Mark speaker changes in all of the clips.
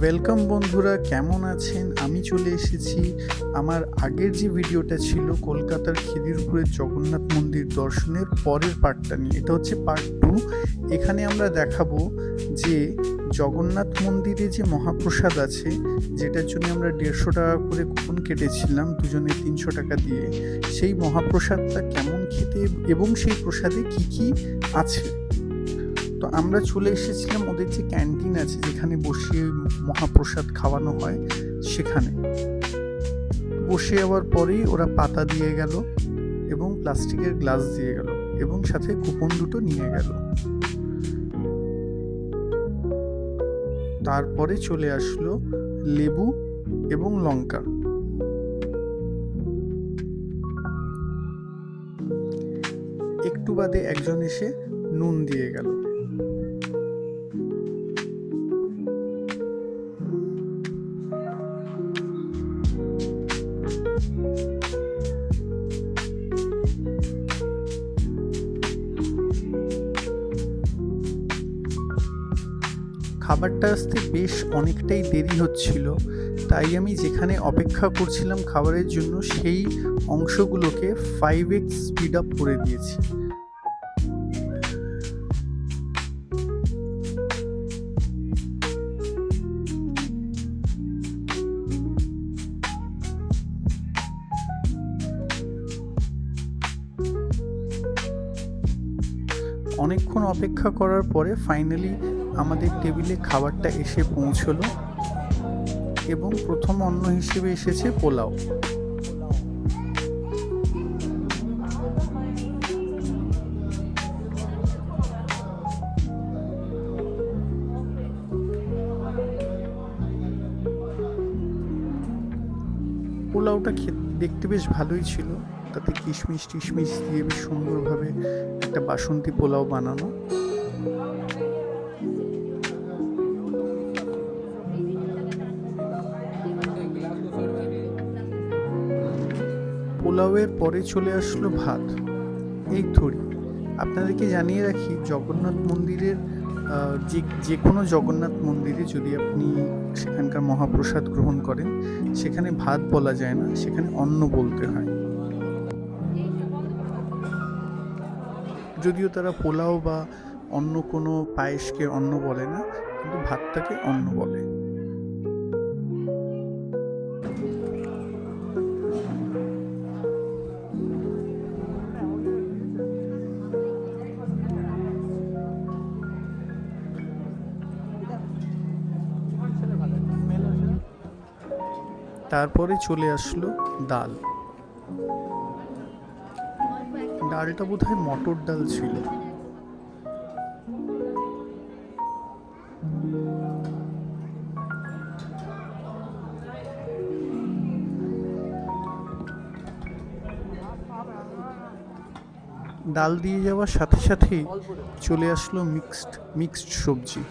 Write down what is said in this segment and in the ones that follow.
Speaker 1: Welcome বন্ধুরা, কেমন আছেন? আমি চলে এসেছি আমার আগের যে ভিডিওটা ছিল কলকাতার খিদিরপুরের জগন্নাথ মন্দির দর্শনের পরের পার্টটা নিয়ে। এটা হচ্ছে পার্ট 2। এখানে আমরা দেখাবো যে জগন্নাথ মন্দিরে যে মহাপ্রসাদ আছে, যেটার জন্য আমরা 150 টাকা করে কুপন কেটেছিলাম দুজনে 300 টাকা দিয়ে, সেই মহাপ্রসাদটা কেমন খেতে এবং সেই প্রসাদে কি কি আছে। তো আমরা চলে এসেছিলাম ওদের যে ক্যান্টিন আছে, যেখানে বসে মহাপ্রসাদ খাওয়ানো হয়, সেখানে বসে যাওয়ার পরেই ওরা পাতা দিয়ে গেল এবং প্লাস্টিকের গ্লাস দিয়ে গেল এবং সাথে কুপন দুটো নিয়ে গেল। তারপরে চলে আসলো লেবু এবং লঙ্কা। একটু বাদে একজন এসে নুন দিয়ে গেল। খাবারটা আসতে বেশ অনেকটাই দেরি হচ্ছিল, তাই আমি যেখানে অপেক্ষা করছিলাম খাবারের জন্য সেই অংশগুলোকে 5x স্পিড আপ করে দিয়েছি। অনেকক্ষণ অপেক্ষা করার পরে ফাইনালি আমাদের টেবিলে খাবারটা এসে পৌঁছলো এবং প্রথম অন্ন হিসেবে এসেছে পোলাও। পোলাওটা দেখতে বেশ ভালোই ছিল, তাতে কিশমিশ টিশমিশ দিয়ে বেশ সুন্দরভাবে একটা বাসন্তী পোলাও বানানো। পোলাওয়ের পরে চলে আসলো ভাত। এই থরি আপনাদেরকে জানিয়ে রাখি, জগন্নাথ মন্দিরের যে কোনো জগন্নাথ মন্দিরে যদি আপনি সেখানকার মহাপ্রসাদ গ্রহণ করেন, সেখানে ভাত বলা যায় না, সেখানে অন্ন বলতে হয়। যদিও তারা পোলাও বা অন্য কোনো পায়েসকে অন্ন বলে না, কিন্তু ভাতটাকে অন্ন বলে। তারপরে চলে আসলো ডাল। ডালটা বোধহয় মটর ডাল ছিল। ডাল দিয়ে যাওয়ার সাথে সাথেই চলে আসলো মিক্সড সবজি।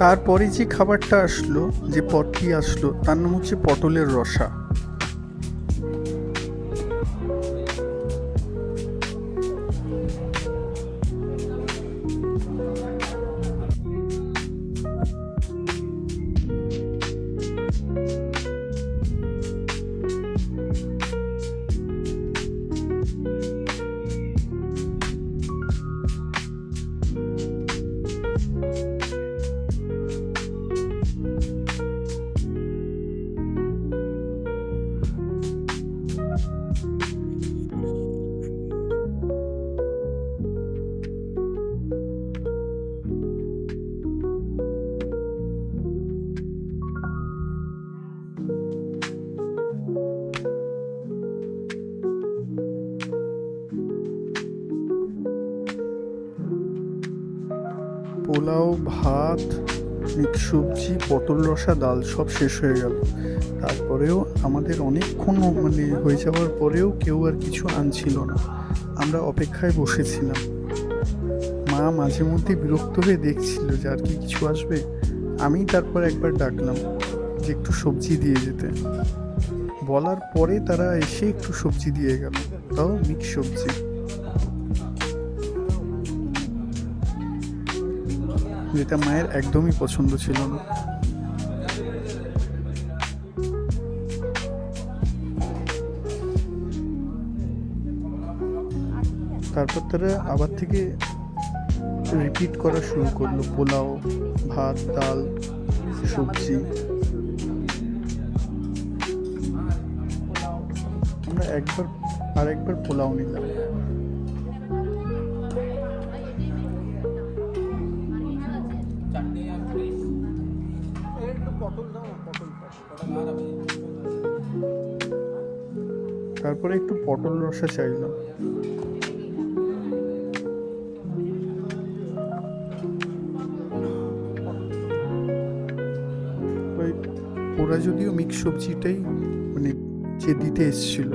Speaker 1: তারপরে যে খাবারটা আসলো, যে পদটি আসলো, তার নাম হচ্ছে পটলের রসা। পোলাও, ভাত, মিক্স সবজি, পটল রসা, ডাল সব শেষ হয়ে গেল। তারপরেও আমাদের অনেকক্ষণ হয়ে যাওয়ার পরেও কেউ আর কিছু আনছিল না। আমরা অপেক্ষায় বসেছিলাম। মা মাঝে মধ্যে বিরক্ত হয়ে দেখছিল যে আর কি কিছু আসবে। আমি তারপর একবার ডাকলাম যে একটু সবজি দিয়ে যেতে। বলার পরে তারা এসে একটু সবজি দিয়ে গেল, তাও মিক্স সবজি, যেটা মায়ের একদমই পছন্দ ছিল না। তারপর তারা আবার থেকে রিপিট করা শুরু করলো, পোলাও, ভাত, ডাল, সবজি। আমরা আরেকবার পোলাও নিলাম। তারপরে একটু পটল রসা চাইলাম। ওই ওরা যদিও মিক্স সবজিটাই যে দিতে এসছিল,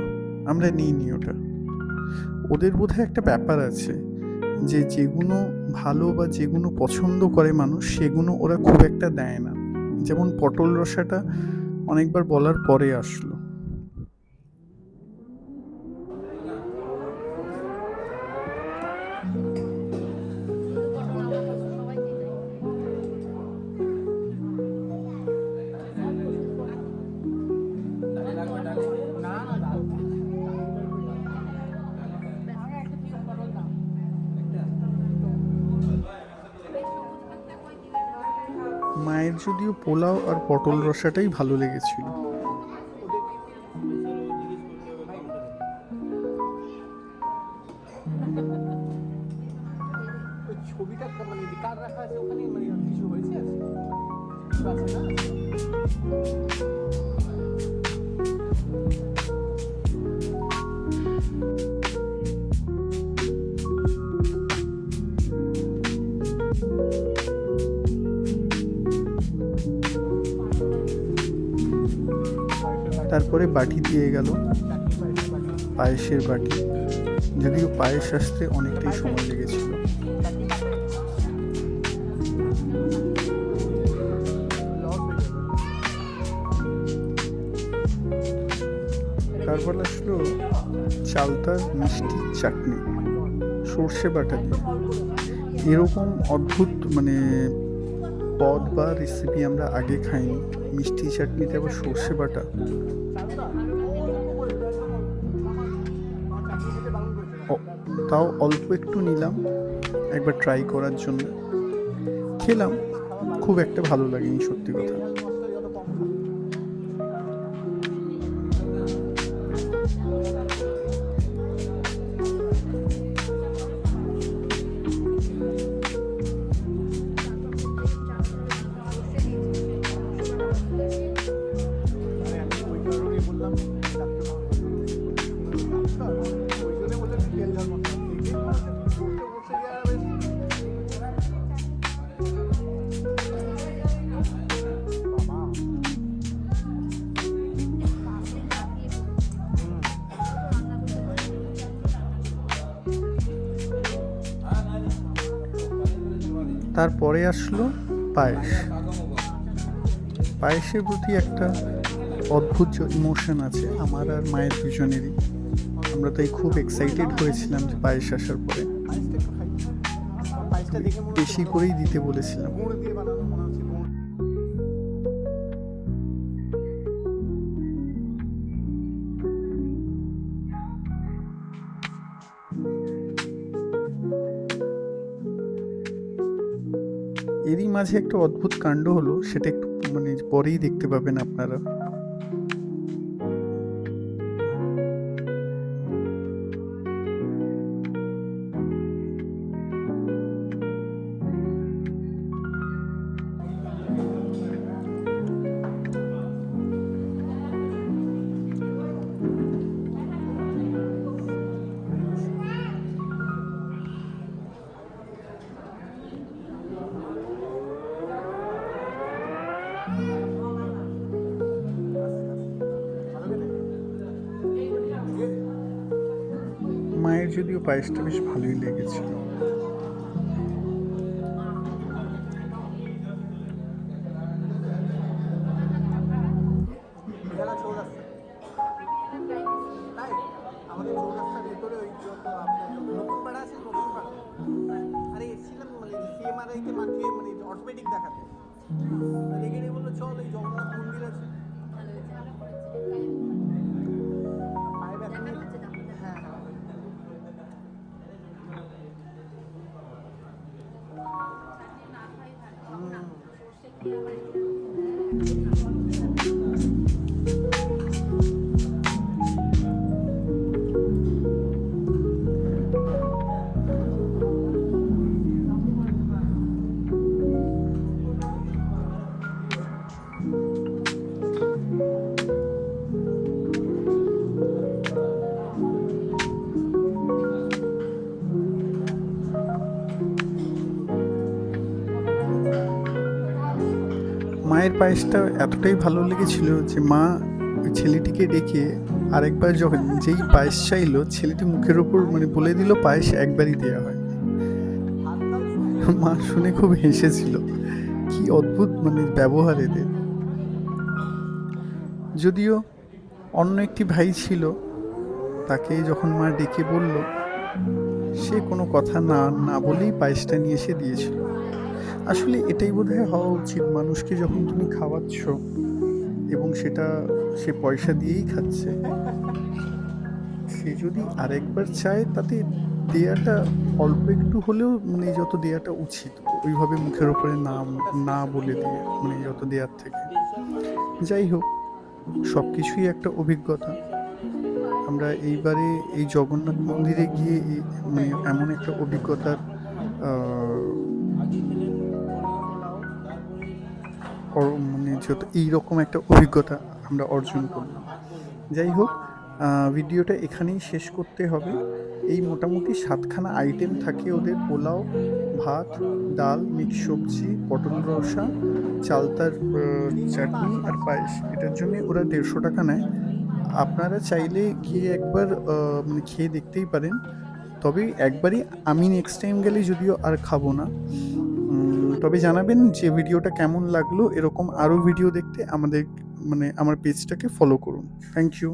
Speaker 1: আমরা নিইনি ওটা। ওদের বোধহয় একটা ব্যাপার আছে যে যেগুলো ভালো বা যেগুলো পছন্দ করে মানুষ সেগুলো ওরা খুব একটা দেয় না। যেমন পটল রসাটা অনেকবার বলার পরে আসলো। মায়ের যদিও পোলাও আর পটল রসাটাই ভালো লেগেছিল।
Speaker 2: ছবিটা কার রাখা আছে ওখানে, কিছু হয়েছে আছে না?
Speaker 1: তারপরে বাটি দিয়ে গেল, পায়েসের বাটি। যদিও পায়েস আসতে অনেকটাই সময় লেগেছিল। তারপর আসলো চালতার মিষ্টি চাটনি, সর্ষে বাটা দিয়ে। এরকম অদ্ভুত পদ বা রেসিপি আমরা আগে খাইনি। মিষ্টি চাটনিতে আবার সর্ষে বাটা। তাও অল্প একটু নিলাম একবার ট্রাই করার জন্য। খেলাম, খুব একটা ভালো লাগেনি সত্যি কথা। তারপরে আসলো পায়েস। পায়েসের প্রতি একটা অদ্ভুত ইমোশন আছে আমার আর মায়ের দুজনেরই। আমরা তাই খুব এক্সাইটেড হয়েছিলাম যে পায়েস আসার পরে। বেশি করেই দিতে বলেছিলাম। এরই মাঝে একটা অদ্ভুত কাণ্ড হলো, সেটা একটু পরেই দেখতে পাবেন আপনারা। যদিও পায়েসটা বেশ ভালোই লেগেছিল।
Speaker 2: এখানে চৌরাস্তা, তাই আমাদের চৌরাস্তার ভেতরে ওই যত আপনার নতুন পাড়া আছে, নতুন পাড়া, আরে এসেছিলাম মানে সিএমআরআইতে মাঠে মানে অর্থোপেডিক দেখাতে, রেগে নিয়ে বললো চল এই জগন্নাথ মন্দির আছে, পায়ে ব্যথা নেই? হ্যাঁ হ্যাঁ।
Speaker 1: মায়ের পায়েসটা এতটাই ভালো লেগেছিল যে মা ওই ছেলেটিকে ডেকে আরেকবার যখন যেই পায়েস চাইলো, ছেলেটি মুখের ওপর মানে বলে দিল পায়েস একবারই দেওয়া হয়। মা শুনে খুব হেসেছিল, কি অদ্ভুত মানে ব্যবহার এদের। যদিও অন্য একটি ভাই ছিল, তাকে যখন মা ডেকে বলল, সে কোনো কথা না বলেই পায়েসটা নিয়ে এসে দিয়েছিল। আসলে এটাই বোধহয় হওয়া উচিত, মানুষকে যখন তুমি খাওয়াচ্ছ এবং সেটা সে পয়সা দিয়েই খাচ্ছে, সে যদি আরেকবার চায় তাতে দেয়াটা অল্প একটু হলেও মানে যত দেয়াটা উচিত, ওইভাবে মুখের ওপরে না বলে দিয়ে মানে যত দেয়ার থেকে। যাই হোক, সব কিছুই একটা অভিজ্ঞতা। আমরা এইবারে এই জগন্নাথ মন্দিরে গিয়ে মানে এমন একটা অভিজ্ঞতার মানে যত এইরকম একটা অভিজ্ঞতা আমরা অর্জন করলাম। যাই হোক, ভিডিওটা এখানেই শেষ করতে হবে। এই মোটামুটি 7খানা আইটেম থাকে ওদের: পোলাও, ভাত, ডাল, মিক্স সবজি, পটল রসা, চালতার চাটনি আর পায়েস। এটার জন্য ওরা 150 টাকা নেয়। আপনারা চাইলে গিয়ে একবার মানে খেয়ে দেখতেই পারেন। তবে একবারই, আমি নেক্সট টাইম গেলে যদিও আর খাবো না। তবে জানাবেন যে ভিডিওটা কেমন লাগলো। এরকম আরও ভিডিও দেখতে আমাদের মানে আমার পেজটাকে ফলো করুন। Thank you.